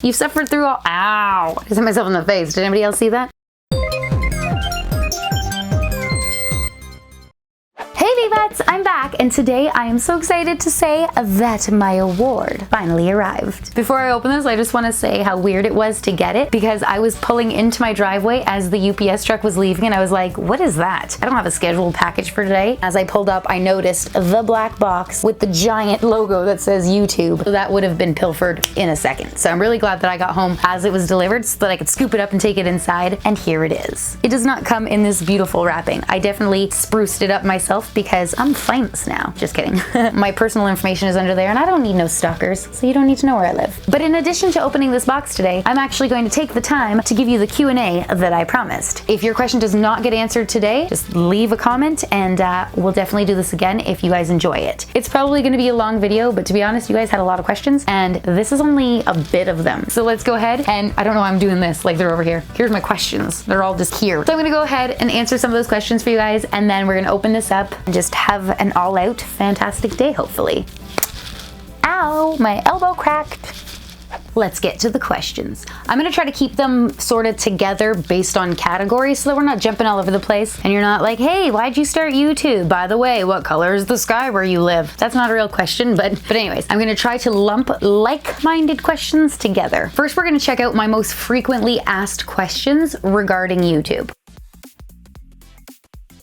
You suffered through all, ow, I just hit myself in the face. Did anybody else see that? Hey Bebuts, I'm back, and today I am so excited to say that my award finally arrived. Before I open this, I just want to say how weird it was to get it, because I was pulling into my driveway as the UPS truck was leaving, and I was like, what is that? I don't have a scheduled package for today. As I pulled up, I noticed the black box with the giant logo that says YouTube. So that would have been pilfered in a second. So I'm really glad that I got home as it was delivered so that I could scoop it up and take it inside, and here it is. It does not come in this beautiful wrapping. I definitely spruced it up myself because I'm famous now. Just kidding. My personal information is under there, and I don't need no stalkers, so you don't need to know where I live. But in addition to opening this box today, I'm actually going to take the time to give you the Q&A that I promised. If your question does not get answered today, just leave a comment, and we'll definitely do this again if you guys enjoy it. It's probably going to be a long video, but to be honest, you guys had a lot of questions, and this is only a bit of them. So let's go ahead, and I don't know why I'm doing this, like they're over here. Here's my questions. They're all just here. So I'm gonna go ahead and answer some of those questions for you guys, and then we're gonna open this up and just have an all-out fantastic day, hopefully. Ow, my elbow cracked. Let's get to the questions. I'm gonna try to keep them sort of together based on categories so that we're not jumping all over the place and you're not like, hey, why'd you start YouTube? By the way, what color is the sky where you live? That's not a real question, but anyways, I'm gonna try to lump like-minded questions together. First, we're gonna check out my most frequently asked questions regarding YouTube.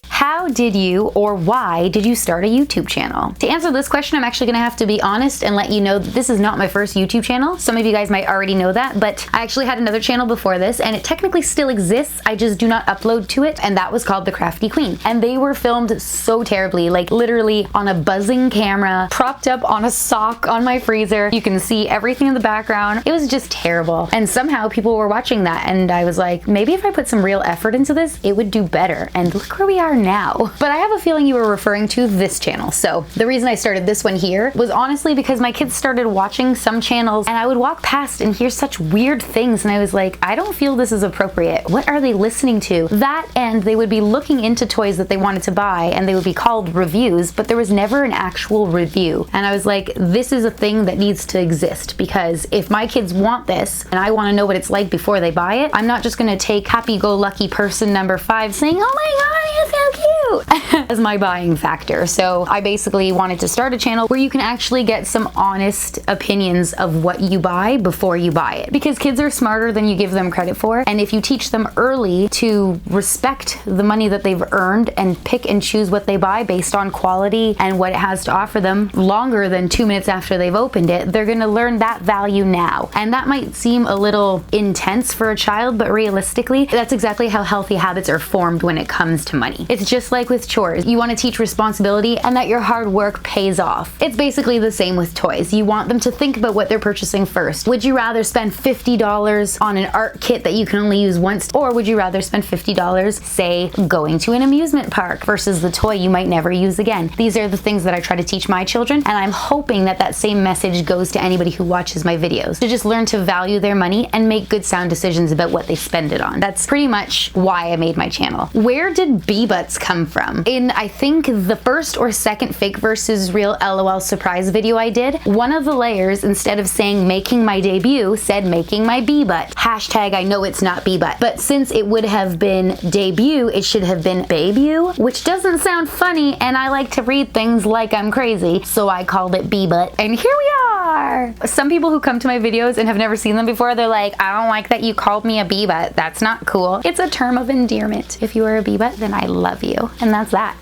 How did you, or why did you start a YouTube channel? To answer this question, I'm actually gonna have to be honest and let you know that this is not my first YouTube channel. Some of you guys might already know that, but I actually had another channel before this, and it technically still exists. I just do not upload to it, and that was called The Crafty Queen. And they were filmed so terribly, like literally on a buzzing camera, propped up on a sock on my freezer. You can see everything in the background. It was just terrible. And somehow people were watching that, and I was like, maybe if I put some real effort into this, it would do better. And look where we are now. But I have a feeling you were referring to this channel. So the reason I started this one here was honestly because my kids started watching some channels, and I would walk past and hear such weird things, and I was like, I don't feel this is appropriate. What are they listening to? That, and they would be looking into toys that they wanted to buy, and they would be called reviews, but there was never an actual review. And I was like, this is a thing that needs to exist, because if my kids want this and I want to know what it's like before they buy it, I'm not just going to take happy-go-lucky person number 5 saying, oh my god, it's so cute as my buying factor. So I basically wanted to start a channel where you can actually get some honest opinions of what you buy before you buy it, because kids are smarter than you give them credit for, and if you teach them early to respect the money that they've earned and pick and choose what they buy based on quality and what it has to offer them longer than 2 minutes after they've opened it, they're going to learn that value now. And that might seem a little intense for a child, but realistically, that's exactly how healthy habits are formed when it comes to money. It's just like with chores. You want to teach responsibility and that your hard work pays off. It's basically the same with toys. You want them to think about what they're purchasing first. Would you rather spend $50 on an art kit that you can only use once, or would you rather spend $50, say, going to an amusement park versus the toy you might never use again? These are the things that I try to teach my children, and I'm hoping that that same message goes to anybody who watches my videos, to just learn to value their money and make good sound decisions about what they spend it on. That's pretty much why I made my channel. Where did Bebuts come from? In, I think, the first or second fake versus real LOL surprise video I did, one of the layers, instead of saying making my debut, said making my Bebut. Hashtag I know it's not Bebut. But since it would have been debut, it should have been Bebu, which doesn't sound funny, and I like to read things like I'm crazy, so I called it Bebut. And here we are! Some people who come to my videos and have never seen them before, they're like, I don't like that you called me a Bebut. That's not cool. It's a term of endearment. If you are a Bebut, then I love you. And that's that.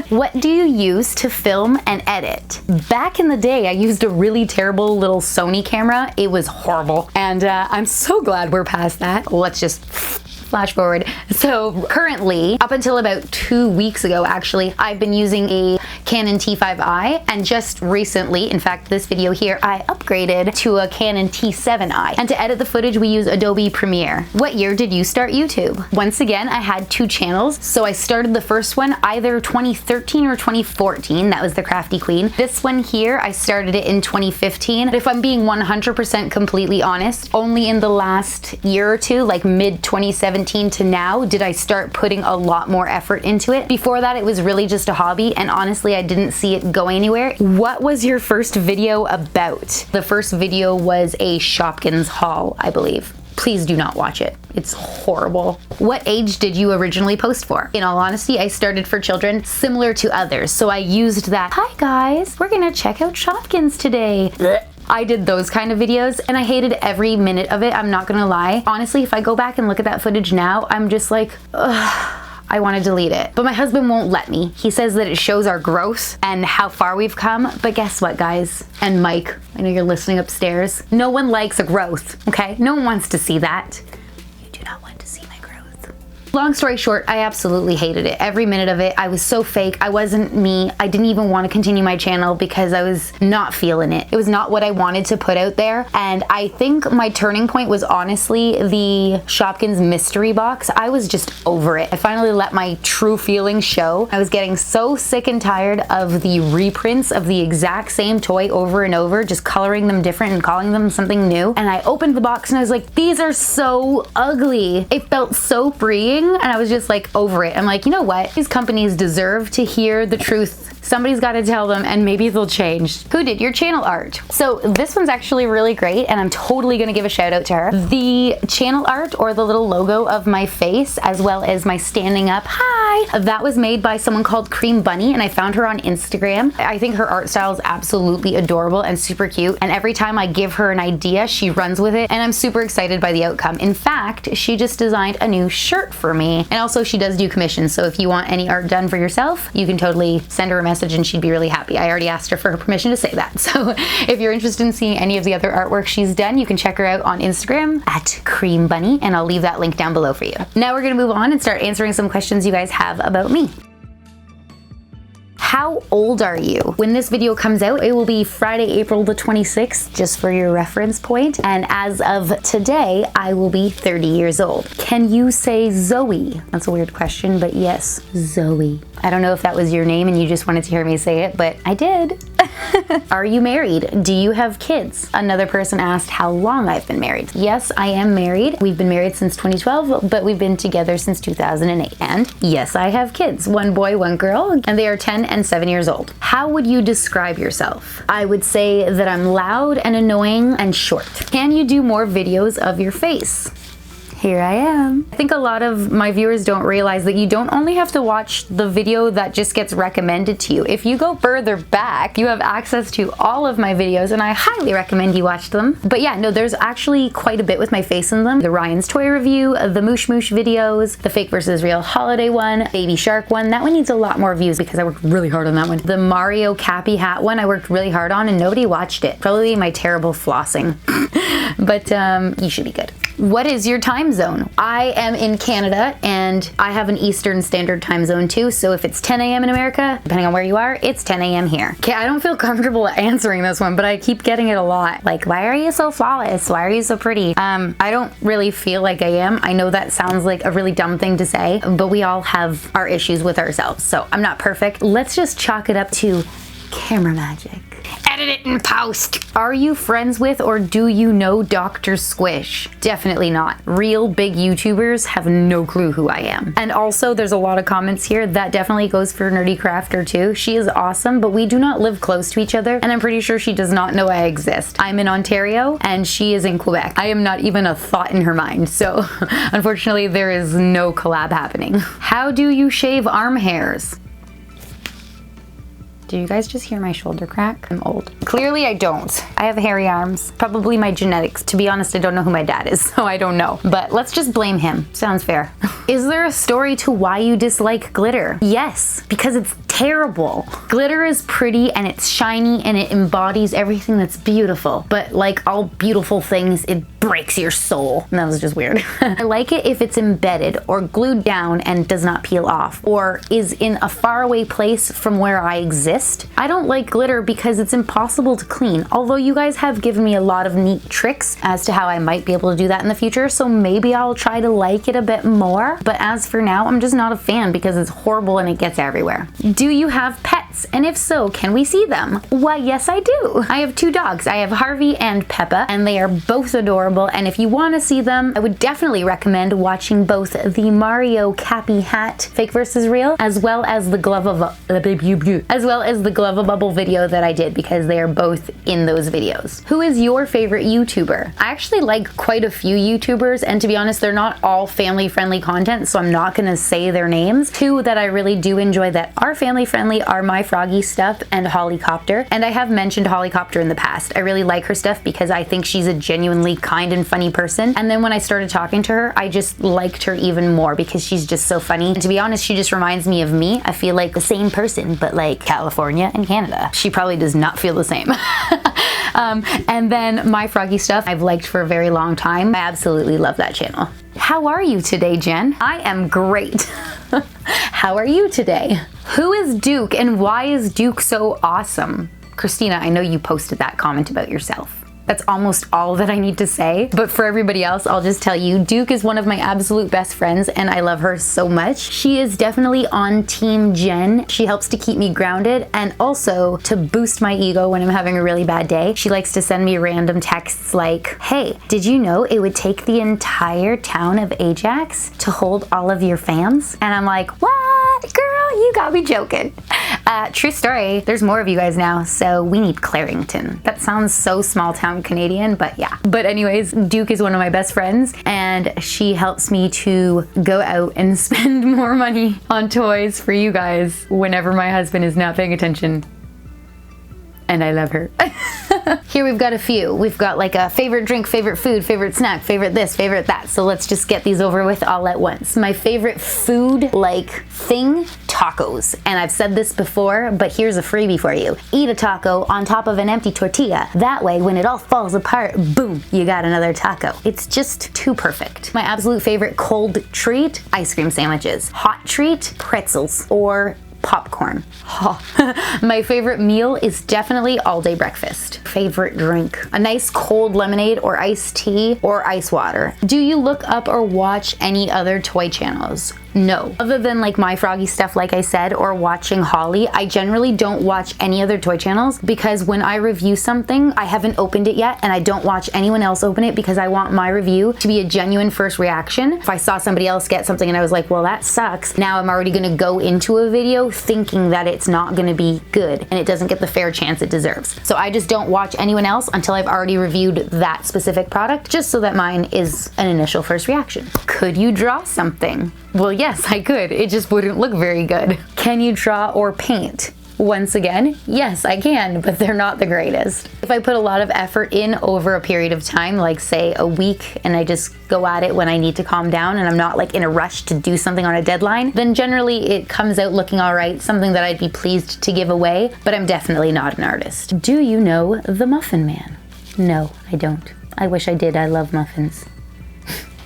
What do you use to film and edit? Back in the day, I used a really terrible little Sony camera. It was horrible. And I'm so glad we're past that. Let's just flash forward. So currently, up until about 2 weeks ago, actually, I've been using a Canon T5i, and just recently, in fact, this video here, I upgraded to a Canon T7i. And to edit the footage, we use Adobe Premiere. What year did you start YouTube? Once again, I had 2 channels, so I started the first one either 2013 or 2014. That was The Crafty Queen. This one here, I started it in 2015. But if I'm being 100% completely honest, only in the last year or two, like mid 2017 to now, did I start putting a lot more effort into it. Before that, it was really just a hobby, and honestly, unfortunately I didn't see it going anywhere. What was your first video about? The first video was a Shopkins haul, I believe. Please do not watch it. It's horrible. What age did you originally post for? In all honesty, I started for children similar to others. So I used that, hi guys, we're gonna check out Shopkins today. I did those kind of videos and I hated every minute of it. I'm not gonna lie. Honestly, if I go back and look at that footage now, I'm just like, ugh. I want to delete it. But my husband won't let me. He says that it shows our growth and how far we've come. But guess what, guys? And Mike, I know you're listening upstairs. No one likes a growth, okay? No one wants to see that. You do not want to see my growth. Long story short, I absolutely hated it. Every minute of it. I was so fake. I wasn't me. I didn't even want to continue my channel because I was not feeling it. It was not what I wanted to put out there. And I think my turning point was honestly the Shopkins mystery box. I was just over it. I finally let my true feelings show. I was getting so sick and tired of the reprints of the exact same toy over and over, just coloring them different and calling them something new. And I opened the box and I was like, these are so ugly. It felt so freeing. And I was just like over it. I'm like, you know what? These companies deserve to hear the truth. Somebody's got to tell them and maybe they'll change. Who did your channel art? So this one's actually really great and I'm totally gonna give a shout out to her. The channel art, or the little logo of my face, as well as my standing up, hi, that was made by someone called Cream Bunny and I found her on Instagram. I think her art style is absolutely adorable and super cute. And every time I give her an idea, she runs with it and I'm super excited by the outcome. In fact, she just designed a new shirt for me. And also she does do commissions. So if you want any art done for yourself, you can totally send her a message and she'd be really happy. I already asked her for her permission to say that. So if you're interested in seeing any of the other artwork she's done, you can check her out on Instagram at Cream Bunny, and I'll leave that link down below for you. Now we're gonna move on and start answering some questions you guys have about me. How old are you? When this video comes out, it will be Friday, April the 26th, just for your reference point. And as of today, I will be 30 years old. Can you say Zoe? That's a weird question, but yes, Zoe. I don't know if that was your name and you just wanted to hear me say it, but I did. Are you married? Do you have kids? Another person asked how long I've been married. Yes, I am married. We've been married since 2012, but we've been together since 2008. And yes, I have kids, 1 boy, 1 girl, and they are 10 and 7 years old. How would you describe yourself? I would say that I'm loud and annoying and short. Can you do more videos of your face? Here I am. I think a lot of my viewers don't realize that you don't only have to watch the video that just gets recommended to you. If you go further back, you have access to all of my videos and I highly recommend you watch them. But yeah, no, there's actually quite a bit with my face in them. The Ryan's Toy Review, the Moosh Moosh videos, the Fake versus Real holiday one, Baby Shark one. That one needs a lot more views because I worked really hard on that one. The Mario Cappy hat one I worked really hard on and nobody watched it. Probably my terrible flossing. But you should be good. What is your time zone? I am in Canada and I have an Eastern Standard Time zone too. So if it's 10 a.m. in America, depending on where you are, it's 10 a.m. here. Okay, I don't feel comfortable answering this one, but I keep getting it a lot. Like, why are you so flawless? Why are you so pretty? I don't really feel like I am. I know that sounds like a really dumb thing to say, but we all have our issues with ourselves. So I'm not perfect. Let's just chalk it up to camera magic. Edit it in post. Are you friends with or do you know Dr. Squish? Definitely not. Real big YouTubers have no clue who I am. And also there's a lot of comments here that definitely goes for Nerdy Crafter too. She is awesome, but we do not live close to each other and I'm pretty sure she does not know I exist. I'm in Ontario and she is in Quebec. I am not even a thought in her mind. So unfortunately there is no collab happening. How do you shave arm hairs? Do you guys just hear my shoulder crack? I'm old. Clearly I don't. I have hairy arms. Probably my genetics. To be honest, I don't know who my dad is, so I don't know. But let's just blame him. Sounds fair. Is there a story to why you dislike glitter? Yes, because it's terrible. Glitter is pretty and it's shiny and it embodies everything that's beautiful. But like all beautiful things, it breaks your soul. And that was just weird. I like it if it's embedded or glued down and does not peel off or is in a faraway place from where I exist. I don't like glitter because it's impossible to clean, although you guys have given me a lot of neat tricks as to how I might be able to do that in the future, so maybe I'll try to like it a bit more. But as for now, I'm just not a fan because it's horrible and it gets everywhere. Do you have pets? pets? And if so, can we see them? Why, yes, I do. I have 2 dogs. I have Harvey and Peppa, and they are both adorable. And if you want to see them, I would definitely recommend watching both the Mario Cappy Hat Fake versus Real, as well as the Glove of Bubble video that I did, because they are both in those videos. Who is your favorite YouTuber? I actually like quite a few YouTubers, and to be honest, they're not all family-friendly content, so I'm not gonna say their names. 2 that I really do enjoy that are family-friendly are My Froggy Stuff and Hollycopter, and I have mentioned Hollycopter in the past. I really like her stuff because I think she's a genuinely kind and funny person, and then when I started talking to her, I just liked her even more because she's just so funny, and to be honest, she just reminds me of me. I feel like the same person, but like California and Canada. She probably does not feel the same. And then My Froggy Stuff, I've liked for a very long time. I absolutely love that channel. How are you today, Jen? I am great. How are you today? Who is Duke and why is Duke so awesome? Christina, I know you posted that comment about yourself. That's almost all that I need to say, but for everybody else, I'll just tell you, Duke is one of my absolute best friends and I love her so much. She is definitely on Team Jen. She helps to keep me grounded and also to boost my ego when I'm having a really bad day. She likes to send me random texts like, hey, did you know it would take the entire town of Ajax to hold all of your fans? And I'm like, what? Girl, you got me joking. True story, there's more of you guys now, so we need Clarington. That sounds so small town Canadian, but yeah. But anyways, Duke is one of my best friends and she helps me to go out and spend more money on toys for you guys whenever my husband is not paying attention. And I love her. Here we've got a few. We've got like a favorite drink, favorite food, favorite snack, favorite this, favorite that. So let's just get these over with all at once. My favorite food like thing, tacos. And I've said this before, but here's a freebie for you. Eat a taco on top of an empty tortilla. That way, when it all falls apart, boom, you got another taco. It's just too perfect. My absolute favorite cold treat, ice cream sandwiches. Hot treat, pretzels or popcorn. Oh. My favorite meal is definitely all-day breakfast. Favorite drink, a nice cold lemonade or iced tea or ice water. Do you look up or watch any other toy channels? No. Other than like My Froggy Stuff, like I said, or watching Holly, I generally don't watch any other toy channels because when I review something, I haven't opened it yet and I don't watch anyone else open it because I want my review to be a genuine first reaction. If I saw somebody else get something and I was like, well, that sucks, now I'm already gonna go into a video thinking that it's not gonna be good and it doesn't get the fair chance it deserves. So I just don't watch anyone else until I've already reviewed that specific product, just so that mine is an initial first reaction. Could you draw something? Well, yes, I could. It just wouldn't look very good. Can you draw or paint? Once again, yes, I can, but they're not the greatest. If I put a lot of effort in over a period of time, like say a week, and I just go at it when I need to calm down and I'm not like in a rush to do something on a deadline, then generally it comes out looking all right, something that I'd be pleased to give away, but I'm definitely not an artist. Do you know the Muffin Man? No, I don't. I wish I did. I love muffins.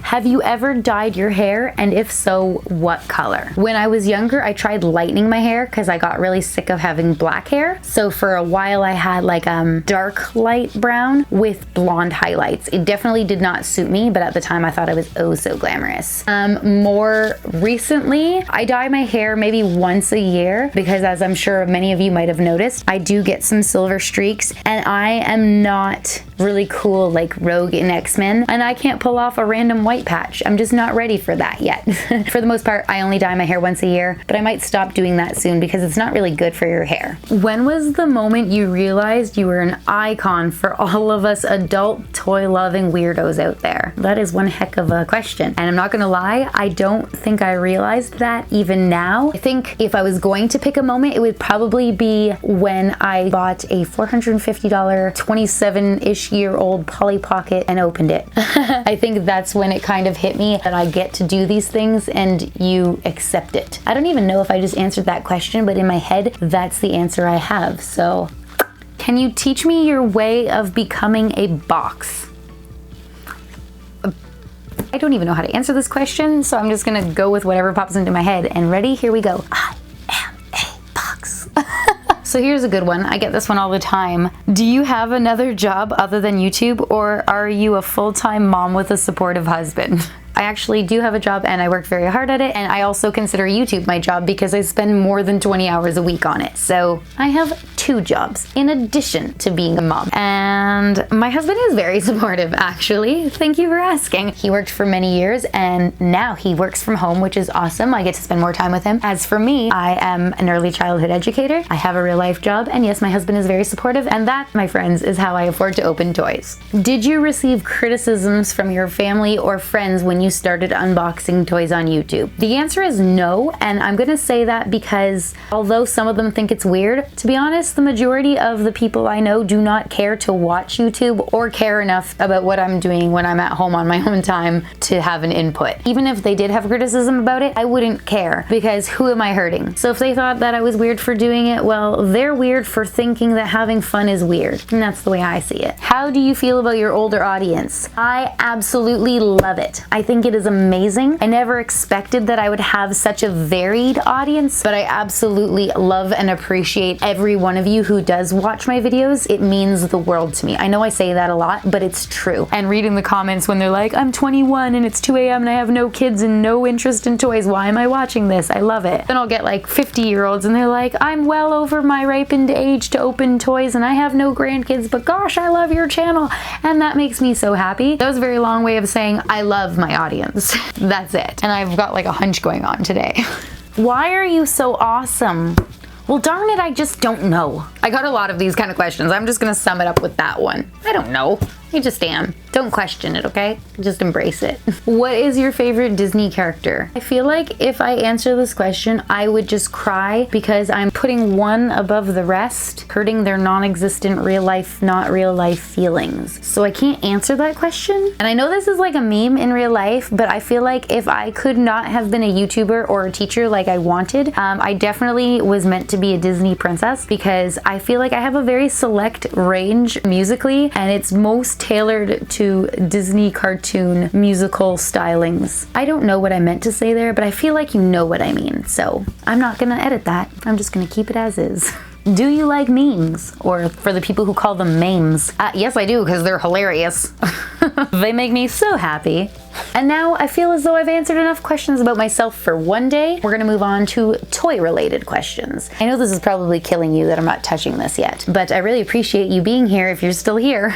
Have you ever dyed your hair, and if so, what color? When I was younger, I tried lightening my hair because I got really sick of having black hair. So for a while I had like dark light brown with blonde highlights. It definitely did not suit me, but at the time I thought it was oh so glamorous. More recently, I dye my hair maybe once a year because, as I'm sure many of you might have noticed, I do get some silver streaks and I am not really cool like Rogue in X-Men, and I can't pull off a random white patch. I'm just not ready for that yet. For the most part, I only dye my hair once a year, but I might stop doing that soon because it's not really good for your hair. When was the moment you realized you were an icon for all of us adult toy-loving weirdos out there? That is one heck of a question. And I'm not gonna lie, I don't think I realized that even now. I think if I was going to pick a moment, it would probably be when I bought a $450 27-ish year old Polly Pocket and opened it. I think that's when it kind of hit me that I get to do these things and you accept it. I don't even know if I just answered that question, but in my head, that's the answer I have. So, can you teach me your way of becoming a box? I don't even know how to answer this question, so I'm just gonna go with whatever pops into my head. And ready? Here we go. I am a box. So here's a good one. I get this one all the time. Do you have another job other than YouTube, or are you a full-time mom with a supportive husband? I actually do have a job and I work very hard at it, and I also consider YouTube my job because I spend more than 20 hours a week on it. So I have 2 jobs in addition to being a mom. And my husband is very supportive, actually. Thank you for asking. He worked for many years and now he works from home, which is awesome. I get to spend more time with him. As for me, I am an early childhood educator. I have a real life job, and yes, my husband is very supportive, and that, my friends, is how I afford to open toys. Did you receive criticisms from your family or friends when you started unboxing toys on YouTube? The answer is no, and I'm gonna say that because although some of them think it's weird, to be honest, the majority of the people I know do not care to watch YouTube or care enough about what I'm doing when I'm at home on my own time to have an input. Even if they did have criticism about it, I wouldn't care because who am I hurting? So if they thought that I was weird for doing it, well, they're weird for thinking that having fun is weird. And that's the way I see it. How do you feel about your older audience? I absolutely love it. I think it is amazing. I never expected that I would have such a varied audience, but I absolutely love and appreciate every one of you who does watch my videos. It means the world to me. I know I say that a lot, but it's true. And reading the comments when they're like, I'm 21 and it's 2 a.m. and I have no kids and no interest in toys. Why am I watching this? I love it. Then I'll get like 50-year-olds and they're like, I'm well over my ripened age to open toys and I have no grandkids, but gosh, I love your channel. And that makes me so happy. That was a very long way of saying I love my audience. That's it. And I've got like a hunch going on today. Why are you so awesome? Well, darn it, I just don't know. I got a lot of these kind of questions. I'm just gonna sum it up with that one. I don't know. I just am. Don't question it, okay? Just embrace it. What is your favorite Disney character? I feel like if I answer this question, I would just cry because I'm putting one above the rest, hurting their non-existent real life, not real life feelings. So I can't answer that question. And I know this is like a meme in real life, but I feel like if I could not have been a YouTuber or a teacher like I wanted, I definitely was meant to be a Disney princess because I feel like I have a very select range musically, and it's most tailored to Disney cartoon musical stylings. I don't know what I meant to say there, but I feel like you know what I mean, so I'm not gonna edit that. I'm just gonna keep it as is. Do you like memes? Or for the people who call them memes. Yes, I do, because they're hilarious. They make me so happy. And now I feel as though I've answered enough questions about myself for one day. We're gonna move on to toy-related questions. I know this is probably killing you that I'm not touching this yet, but I really appreciate you being here if you're still here.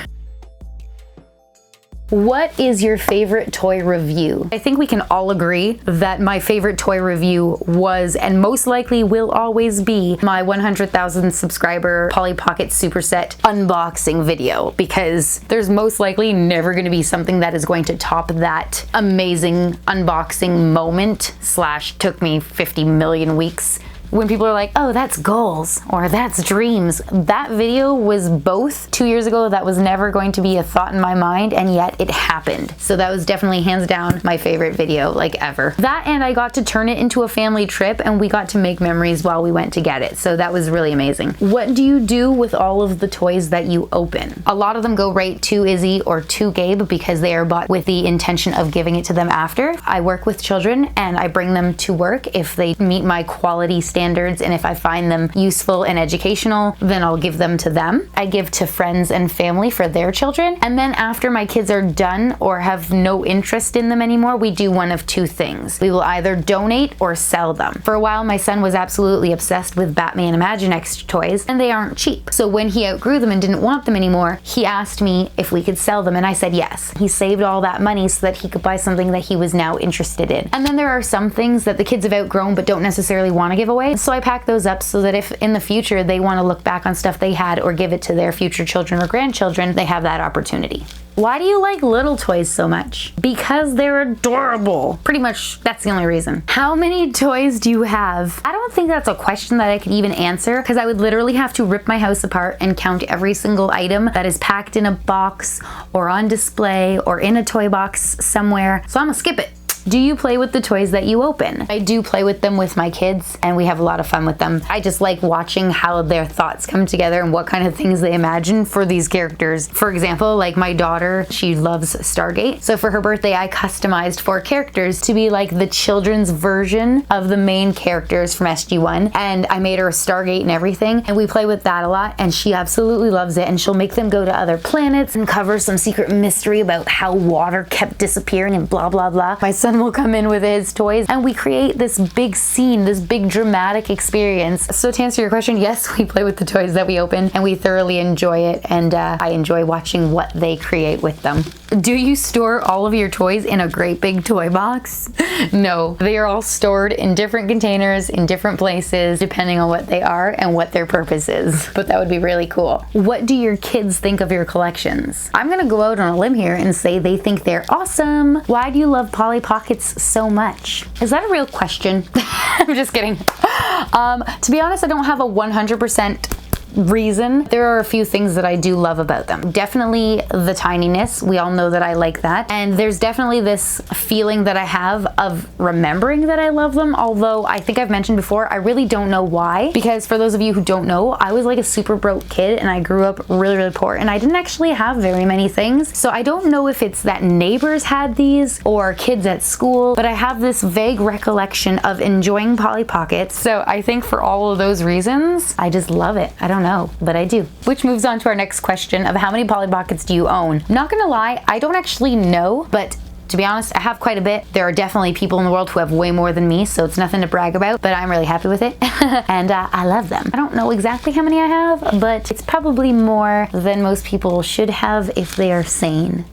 What is your favorite toy review? I think we can all agree that my favorite toy review was, and most likely will always be, my 100,000 subscriber Polly Pocket Superset unboxing video, because there's most likely never going to be something that is going to top that amazing unboxing moment / took me 50 million weeks. When people are like, oh, that's goals, or that's dreams. That video was both 2 years ago. That was never going to be a thought in my mind, and yet it happened. So that was definitely hands down my favorite video, like ever. That, and I got to turn it into a family trip, and we got to make memories while we went to get it. So that was really amazing. What do you do with all of the toys that you open? A lot of them go right to Izzy or to Gabe because they are bought with the intention of giving it to them after. I work with children and I bring them to work if they meet my quality standards, and if I find them useful and educational, then I'll give them to them. I give to friends and family for their children, and then after my kids are done or have no interest in them anymore, we do one of 2 things. We will either donate or sell them. For a while, my son was absolutely obsessed with Batman Imaginext toys, and they aren't cheap. So when he outgrew them and didn't want them anymore, he asked me if we could sell them, and I said yes. He saved all that money so that he could buy something that he was now interested in. And then there are some things that the kids have outgrown but don't necessarily want to give away. So I pack those up so that if in the future they want to look back on stuff they had or give it to their future children or grandchildren, they have that opportunity. Why do you like little toys so much? Because they're adorable. Pretty much, that's the only reason. How many toys do you have? I don't think that's a question that I could even answer, because I would literally have to rip my house apart and count every single item that is packed in a box or on display or in a toy box somewhere. So I'm gonna skip it. Do you play with the toys that you open? I do play with them with my kids, and we have a lot of fun with them. I just like watching how their thoughts come together and what kind of things they imagine for these characters. For example, like my daughter, she loves Stargate. So for her birthday, I customized 4 characters to be like the children's version of the main characters from SG-1. And I made her a Stargate and everything. And we play with that a lot, and she absolutely loves it. And she'll make them go to other planets and cover some secret mystery about how water kept disappearing and blah, blah, blah. My son will come in with his toys, and we create this big scene, this big dramatic experience. So to answer your question, yes, we play with the toys that we open, and we thoroughly enjoy it. And I enjoy watching what they create with them. Do you store all of your toys in a great big toy box? No, they are all stored in different containers in different places depending on what they are and what their purpose is. But that would be really cool. What do your kids think of your collections? I'm gonna go out on a limb here and say they think they're awesome. Why do you love Polly Pockets so much? Is that a real question? I'm just kidding. To be honest, I don't have a 100% reason. There are a few things that I do love about them. Definitely the tininess. We all know that I like that. And there's definitely this feeling that I have of remembering that I love them. Although I think I've mentioned before, I really don't know why. Because for those of you who don't know, I was like a super broke kid and I grew up really, really poor. And I didn't actually have very many things. So I don't know if it's that neighbors had these or kids at school, but I have this vague recollection of enjoying Polly Pockets. So I think for all of those reasons, I just love it. I don't know, but I do. Which moves on to our next question of how many Polly Pockets do you own? Not gonna lie, I don't actually know, but to be honest, I have quite a bit. There are definitely people in the world who have way more than me, so it's nothing to brag about, but I'm really happy with it. And I love them. I don't know exactly how many I have, but it's probably more than most people should have if they are sane.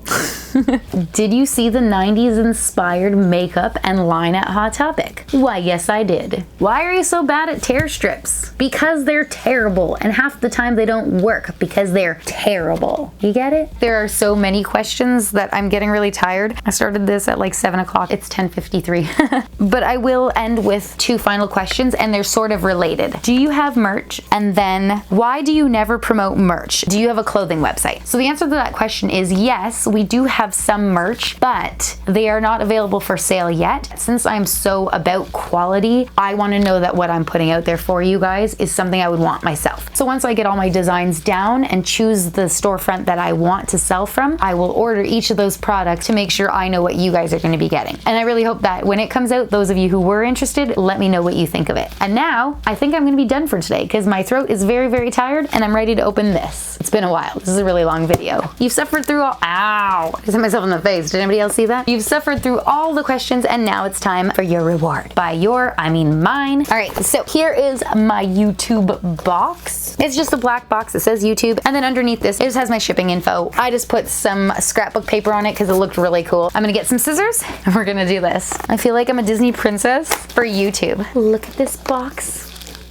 Did you see the 90s inspired makeup and line at Hot Topic? Why, yes, I did. Why are you so bad at tear strips? Because they're terrible, and half the time they don't work because they're terrible. You get it? There are so many questions that I'm getting really tired. I started this at like 7 o'clock. It's 10:53. But I will end with 2 final questions, and they're sort of related. Do you have merch? And then, why do you never promote merch? Do you have a clothing website? So the answer to that question is yes, we do have some merch, but they are not available for sale yet. Since I'm so about quality, I want to know that what I'm putting out there for you guys is something I would want myself. So once I get all my designs down and choose the storefront that I want to sell from, I will order each of those products to make sure I know what you guys are going to be getting. And I really hope that when it comes out, those of you who were interested, let me know what you think of it. And now I think I'm going to be done for today because my throat is very, very tired and I'm ready to open this. It's been a while. This is a really long video. You've suffered through all, ow, I hit myself in the face. Did anybody else see that? You've suffered through all the questions and now it's time for your reward. By your, I mean mine. All right, so here is my YouTube box. It's just a black box that says YouTube, and then underneath this, it just has my shipping info. I just put some scrapbook paper on it because it looked really cool. I'm gonna get some scissors and we're gonna do this. I feel like I'm a Disney princess for YouTube. Look at this box.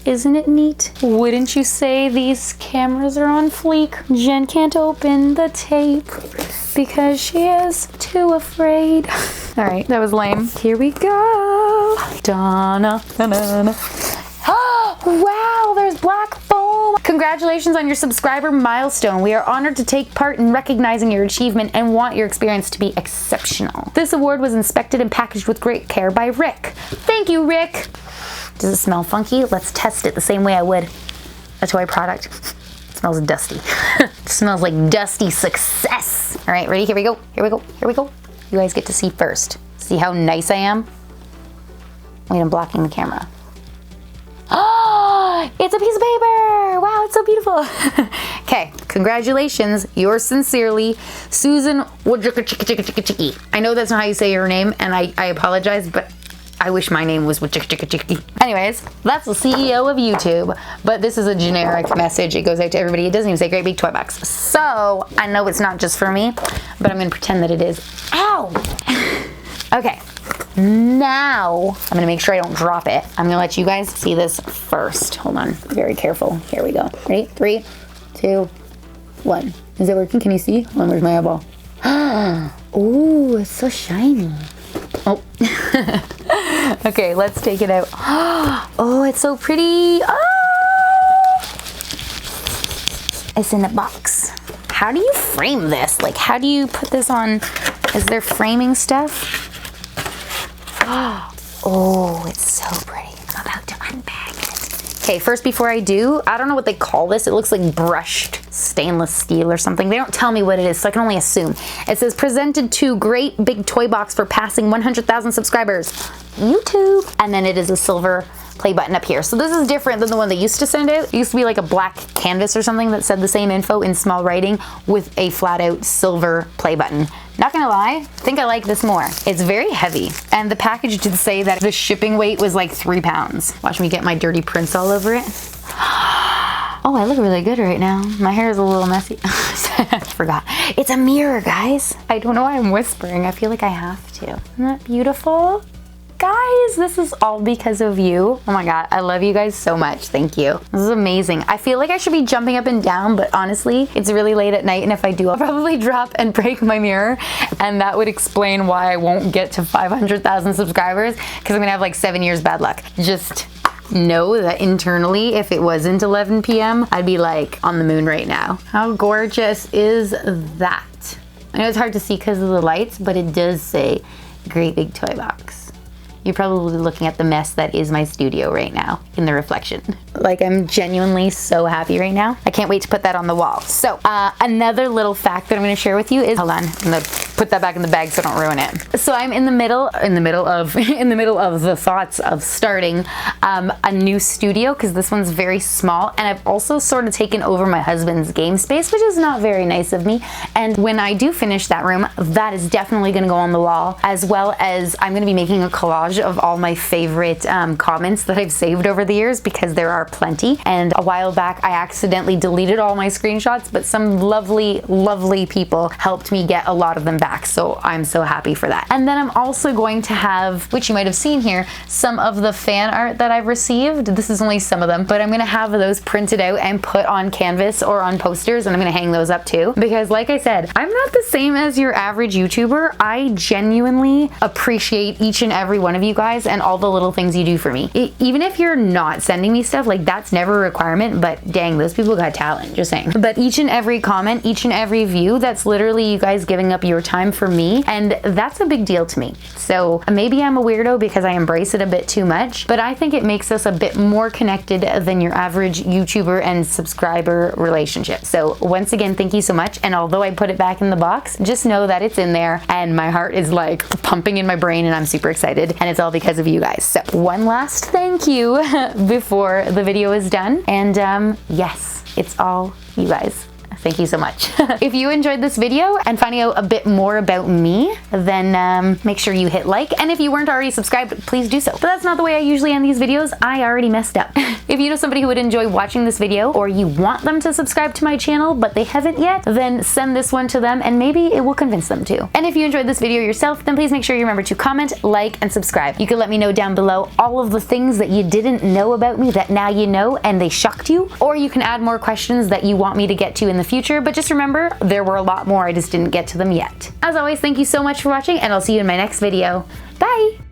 Isn't it neat? Wouldn't you say these cameras are on fleek? Jen can't open the tape because she is too afraid. All right, that was lame. Here we go. Donna, na-na-na. Wow, there's black foam. Congratulations on your subscriber milestone. We are honored to take part in recognizing your achievement and want your experience to be exceptional. This award was inspected and packaged with great care by Rick. Thank you, Rick. Does it smell funky? Let's test it the same way I would a toy product. It smells dusty. It smells like dusty success. All right, ready? Here we go. Here we go. Here we go. You guys get to see first. See how nice I am? Wait, I'm blocking the camera. Oh, it's a piece of paper. Wow, it's so beautiful. Okay, congratulations. Yours sincerely, Susan Wojcicki. I know that's not how you say your name, and I apologize, but I wish my name was Wojcicki. Anyways, that's the CEO of YouTube, but this is a generic message. It goes out to everybody. It doesn't even say Great Big Toy Box. So I know it's not just for me, but I'm gonna pretend that it is. Ow! Okay, now I'm gonna make sure I don't drop it. I'm gonna let you guys see this first. Hold on, very careful. Here we go. Ready? 3, 2, 1. Is it working? Can you see? Hold on, where's my eyeball? Ooh, it's so shiny. Oh. Okay, let's take it out. Oh, it's so pretty. Oh! It's in a box. How do you frame this? Like, how do you put this on? Is there framing stuff? Oh, it's so pretty. I'm about to unpack it. Okay, first before I do, I don't know what they call this. It looks like brushed stainless steel or something. They don't tell me what it is, so I can only assume. It says, presented to great big toy box for passing 100,000 subscribers. YouTube. And then it is a silver play button up here. So this is different than the one they used to send out. It used to be like a black canvas or something that said the same info in small writing with a flat out silver play button. Not gonna lie, I think I like this more. It's very heavy. And the package did say that the shipping weight was like 3 pounds. Watch me get my dirty prints all over it. Oh, I look really good right now. My hair is a little messy. I forgot. It's a mirror, guys. I don't know why I'm whispering. I feel like I have to. Isn't that beautiful? Guys, this is all because of you. Oh my God, I love you guys so much. Thank you. This is amazing. I feel like I should be jumping up and down, but honestly, it's really late at night, and if I do, I'll probably drop and break my mirror, and that would explain why I won't get to 500,000 subscribers, because I'm gonna have like 7 years bad luck. Just know that internally, if it wasn't 11 p.m., I'd be like on the moon right now. How gorgeous is that? I know it's hard to see because of the lights, but it does say great big toy box. You're probably looking at the mess that is my studio right now in the reflection. Like, I'm genuinely so happy right now. I can't wait to put that on the wall. So another little fact that I'm gonna share with you is, hold on, I'm gonna put that back in the bag so I don't ruin it. So I'm in the middle of the thoughts of starting a new studio, because this one's very small, and I've also sort of taken over my husband's game space, which is not very nice of me. And when I do finish that room, that is definitely gonna go on the wall, as well as I'm gonna be making a collage of all my favorite comments that I've saved over the years, because there are plenty. And a while back, I accidentally deleted all my screenshots, but some lovely, lovely people helped me get a lot of them back. So I'm so happy for that. And then I'm also going to have, which you might have seen here, some of the fan art that I've received. This is only some of them, but I'm gonna have those printed out and put on canvas or on posters, and I'm gonna hang those up too. Because like I said, I'm not the same as your average YouTuber. I genuinely appreciate each and every one of you guys and all the little things you do for me. Even if you're not sending me stuff, like, that's never a requirement, but dang, those people got talent, just saying. But each and every comment, each and every view, that's literally you guys giving up your time for me, and that's a big deal to me. So maybe I'm a weirdo because I embrace it a bit too much, but I think it makes us a bit more connected than your average YouTuber and subscriber relationship. So once again, thank you so much. And although I put it back in the box, just know that it's in there, and my heart is like pumping in my brain, and I'm super excited, and it's all because of you guys. So one last thank you before the video is done. And yes, it's all you guys. Thank you so much. If you enjoyed this video and finding out a bit more about me, then make sure you hit like. And if you weren't already subscribed, please do so. But that's not the way I usually end these videos. I already messed up. If you know somebody who would enjoy watching this video, or you want them to subscribe to my channel, but they haven't yet, then send this one to them and maybe it will convince them to. And if you enjoyed this video yourself, then please make sure you remember to comment, like, and subscribe. You can let me know down below all of the things that you didn't know about me that now you know and they shocked you, or you can add more questions that you want me to get to in the future, but just remember, there were a lot more, I just didn't get to them yet. As always, thank you so much for watching, and I'll see you in my next video. Bye!